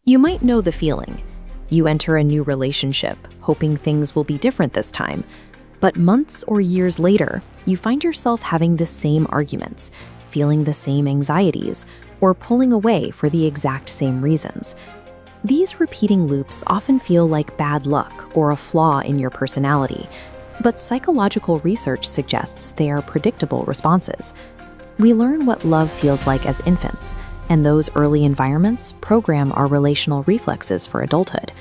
You might know the feeling. You enter a new relationship, hoping things will be different this time. But months or years later, you find yourself having the same arguments, feeling the same anxieties, or pulling away for the exact same reasons. These repeating loops often feel like bad luck or a flaw in your personality, but psychological research suggests they are predictable responses. We learn what love feels like as infants, and those early environments program our relational reflexes for adulthood.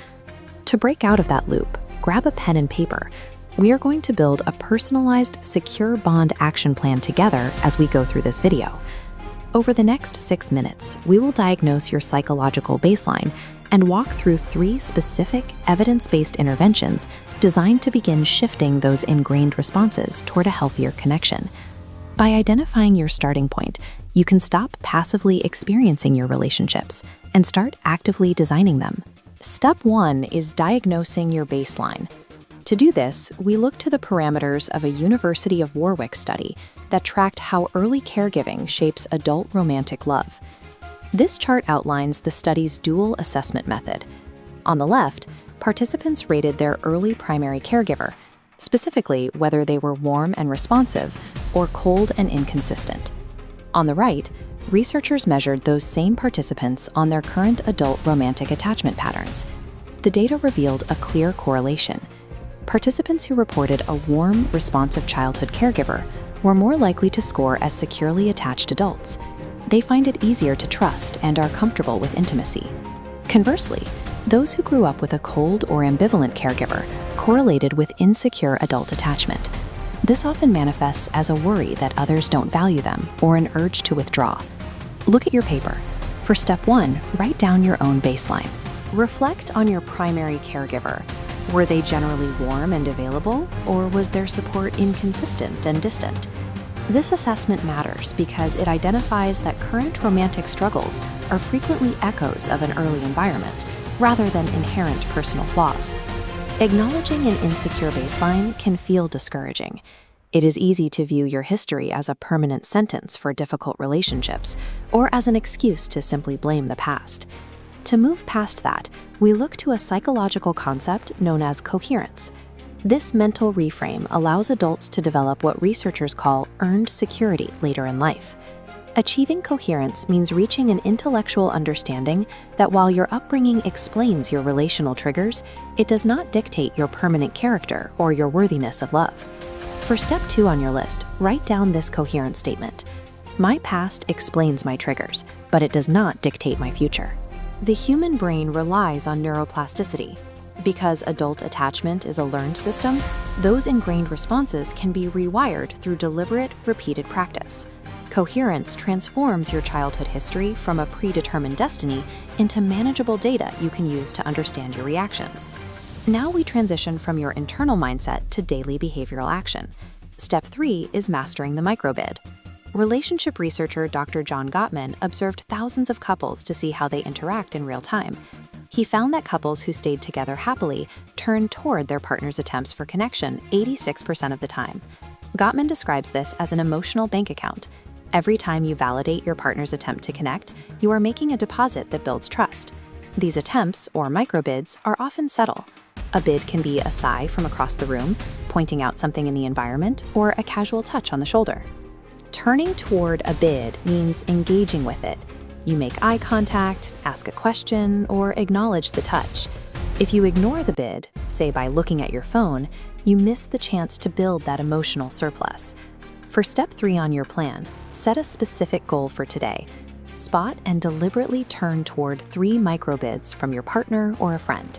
To break out of that loop, grab a pen and paper. We are going to build a personalized, secure bond action plan together as we go through this video. Over the next 6 minutes, we will diagnose your psychological baseline and walk through 3 specific, evidence-based interventions designed to begin shifting those ingrained responses toward a healthier connection. By identifying your starting point, you can stop passively experiencing your relationships and start actively designing them. Step 1 is diagnosing your baseline. To do this, we look to the parameters of a University of Warwick study that tracked how early caregiving shapes adult romantic love. This chart outlines the study's dual assessment method. On the left, participants rated their early primary caregiver, specifically whether they were warm and responsive or cold and inconsistent. On the right, researchers measured those same participants on their current adult romantic attachment patterns. The data revealed a clear correlation. Participants who reported a warm, responsive childhood caregiver were more likely to score as securely attached adults. They find it easier to trust and are comfortable with intimacy. Conversely, those who grew up with a cold or ambivalent caregiver correlated with insecure adult attachment. This often manifests as a worry that others don't value them or an urge to withdraw. Look at your paper. For step 1, write down your own baseline. Reflect on your primary caregiver. Were they generally warm and available, or was their support inconsistent and distant? This assessment matters because it identifies that current romantic struggles are frequently echoes of an early environment, rather than inherent personal flaws. Acknowledging an insecure baseline can feel discouraging. It is easy to view your history as a permanent sentence for difficult relationships, or as an excuse to simply blame the past. To move past that, we look to a psychological concept known as coherence. This mental reframe allows adults to develop what researchers call earned security later in life. Achieving coherence means reaching an intellectual understanding that while your upbringing explains your relational triggers, it does not dictate your permanent character or your worthiness of love. For step 2 on your list, write down this coherent statement. My past explains my triggers, but it does not dictate my future. The human brain relies on neuroplasticity. Because adult attachment is a learned system, those ingrained responses can be rewired through deliberate, repeated practice. Coherence transforms your childhood history from a predetermined destiny into manageable data you can use to understand your reactions. Now we transition from your internal mindset to daily behavioral action. Step 3 is mastering the microbid. Relationship researcher Dr. John Gottman observed thousands of couples to see how they interact in real time. He found that couples who stayed together happily turned toward their partner's attempts for connection 86% of the time. Gottman describes this as an emotional bank account. Every time you validate your partner's attempt to connect, you are making a deposit that builds trust. These attempts, or microbids, are often subtle. A bid can be a sigh from across the room, pointing out something in the environment, or a casual touch on the shoulder. Turning toward a bid means engaging with it. You make eye contact, ask a question, or acknowledge the touch. If you ignore the bid, say by looking at your phone, you miss the chance to build that emotional surplus. For step 3 on your plan, set a specific goal for today. Spot and deliberately turn toward 3 microbids from your partner or a friend.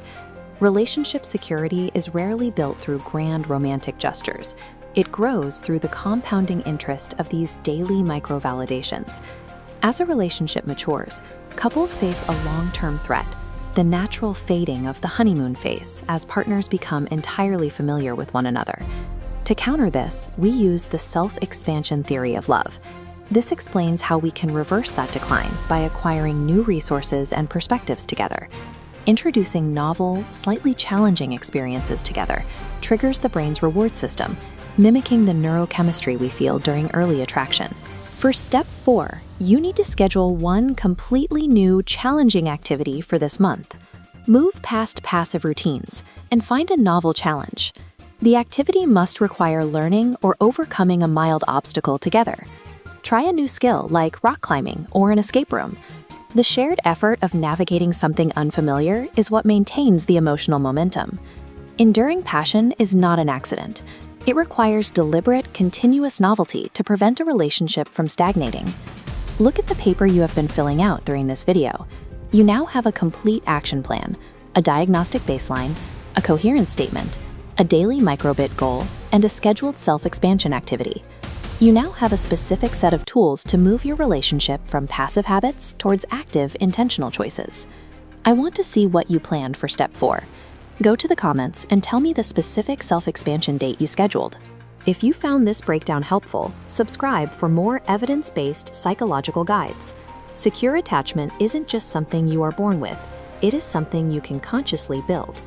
Relationship security is rarely built through grand romantic gestures. It grows through the compounding interest of these daily micro-validations. As a relationship matures, couples face a long-term threat, the natural fading of the honeymoon phase as partners become entirely familiar with one another. To counter this, we use the self-expansion theory of love. This explains how we can reverse that decline by acquiring new resources and perspectives together. Introducing novel, slightly challenging experiences together triggers the brain's reward system, mimicking the neurochemistry we feel during early attraction. For step 4, you need to schedule one completely new, challenging activity for this month. Move past passive routines and find a novel challenge. The activity must require learning or overcoming a mild obstacle together. Try a new skill like rock climbing or an escape room. The shared effort of navigating something unfamiliar is what maintains the emotional momentum. Enduring passion is not an accident. It requires deliberate, continuous novelty to prevent a relationship from stagnating. Look at the paper you have been filling out during this video. You now have a complete action plan, a diagnostic baseline, a coherence statement, a daily microbit goal, and a scheduled self-expansion activity. You now have a specific set of tools to move your relationship from passive habits towards active, intentional choices. I want to see what you planned for step 4. Go to the comments and tell me the specific self-expansion date you scheduled. If you found this breakdown helpful, subscribe for more evidence-based psychological guides. Secure attachment isn't just something you are born with, it is something you can consciously build.